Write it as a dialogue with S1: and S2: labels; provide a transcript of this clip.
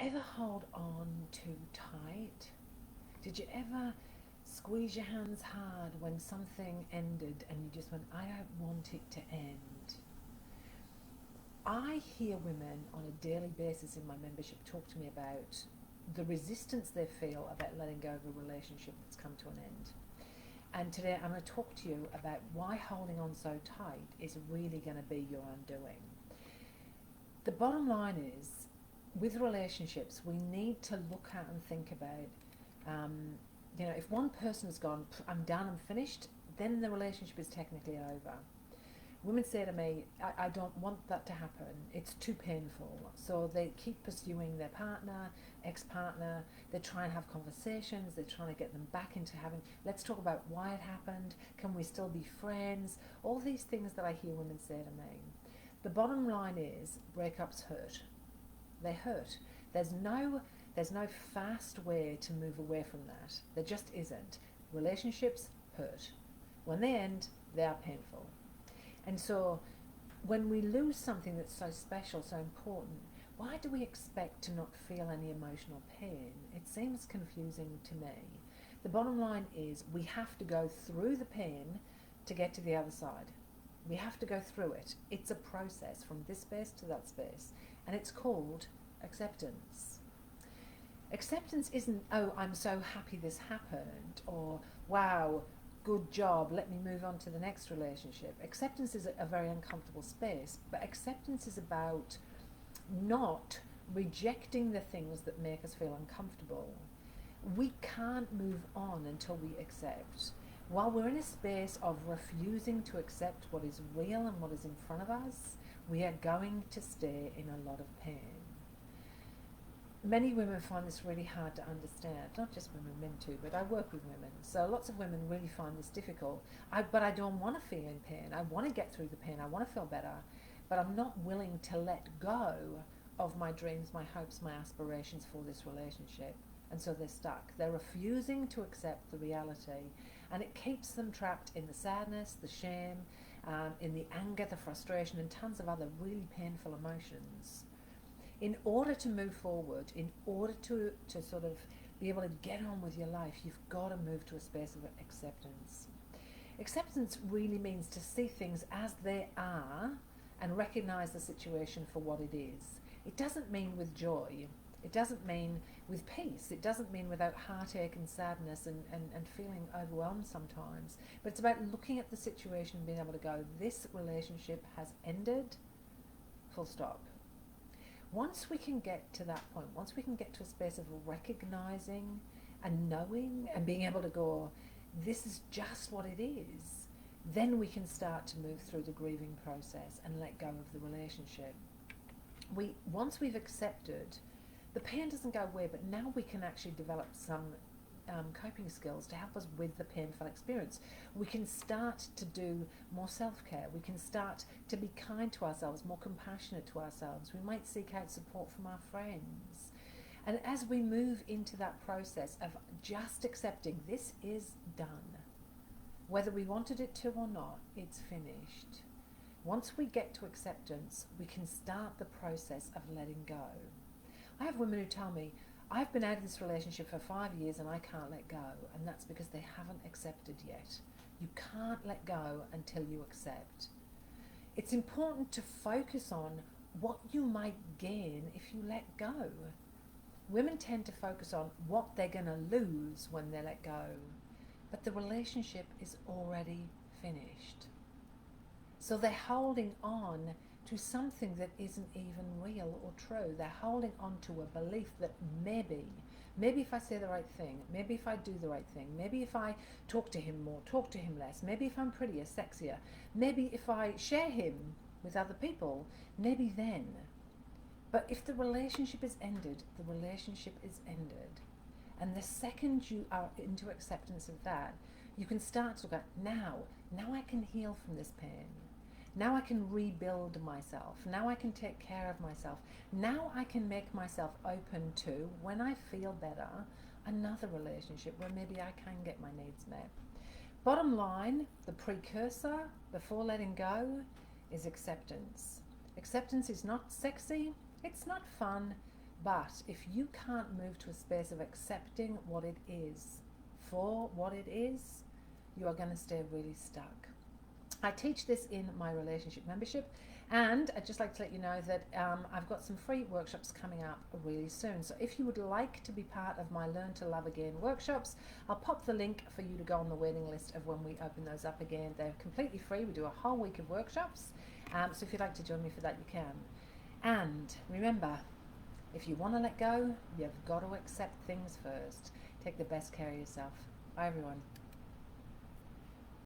S1: ever hold on too tight? Did you ever squeeze your hands hard when something ended and you just went, I don't want it to end? I hear women on a daily basis in my membership talk to me about the resistance they feel about letting go of a relationship that's come to an end. And today I'm going to talk to you about why holding on so tight is really going to be your undoing. The bottom line is, with relationships, we need to look at and think about, if one person has gone, I'm done, I'm finished, then the relationship is technically over. Women say to me, I don't want that to happen. It's too painful. So they keep pursuing their partner, ex-partner. They try and have conversations. They're trying to get them back into having, let's talk about why it happened. Can we still be friends? All these things that I hear women say to me. The bottom line is breakups hurt. They hurt. There's no fast way to move away from that. There just isn't. Relationships hurt. When they end, they are painful. And so when we lose something that's so special, so important, why do we expect to not feel any emotional pain? It seems confusing to me. The bottom line is we have to go through the pain to get to the other side. We have to go through it. It's a process from this space to that space, and it's called acceptance. Acceptance isn't, oh, I'm so happy this happened, or wow, good job, let me move on to the next relationship. Acceptance is a very uncomfortable space, but acceptance is about not rejecting the things that make us feel uncomfortable. We can't move on until we accept. While we're in a space of refusing to accept what is real and what is in front of us, we are going to stay in a lot of pain. Many women find this really hard to understand, not just women, men too, but I work with women. So lots of women really find this difficult. But I don't want to feel in pain. I want to get through the pain. I want to feel better. But I'm not willing to let go of my dreams, my hopes, my aspirations for this relationship. And so they're stuck. They're refusing to accept the reality. And it keeps them trapped in the sadness, the shame, in the anger, the frustration, and tons of other really painful emotions. In order to move forward, in order to sort of be able to get on with your life, you've got to move to a space of acceptance. Acceptance really means to see things as they are and recognize the situation for what it is. It doesn't mean with joy. It doesn't mean with peace. It doesn't mean without heartache and sadness and feeling overwhelmed sometimes. But it's about looking at the situation and being able to go, this relationship has ended, full stop. Once we can get to that point, once we can get to a space of recognizing and knowing and being able to go, this is just what it is, then we can start to move through the grieving process and let go of the relationship. Once we've accepted, the pain doesn't go away, but now we can actually develop some coping skills to help us with the painful experience. We can start to do more self-care. We can start to be kind to ourselves, more compassionate to ourselves. We might seek out support from our friends. And as we move into that process of just accepting this is done, whether we wanted it to or not, it's finished. Once we get to acceptance, we can start the process of letting go. I have women who tell me, I've been out of this relationship for 5 years and I can't let go, and that's because they haven't accepted yet. You can't let go until you accept. It's important to focus on what you might gain if you let go. Women tend to focus on what they're going to lose when they let go, but the relationship is already finished. So they're holding on to something that isn't even real or true. They're holding on to a belief that maybe if I say the right thing, maybe if I do the right thing, maybe if I talk to him more, talk to him less, maybe if I'm prettier, sexier, maybe if I share him with other people, maybe then. But if the relationship is ended, the relationship is ended. And the second you are into acceptance of that, you can start to go, now I can heal from this pain. Now I can rebuild myself. Now I can take care of myself. Now I can make myself open to, when I feel better, another relationship where maybe I can get my needs met. Bottom line, the precursor before letting go is acceptance. Acceptance is not sexy, it's not fun, But if you can't move to a space of accepting what it is for what it is, you are going to stay really stuck. I teach this in my relationship membership, and I'd just like to let you know that I've got some free workshops coming up really soon. So if you would like to be part of my Learn to Love Again workshops, I'll pop the link for you to go on the waiting list of when we open those up again. They're completely free. We do a whole week of workshops. So if you'd like to join me for that, you can. And remember, if you want to let go, you've got to accept things first. Take the best care of yourself. Bye, everyone.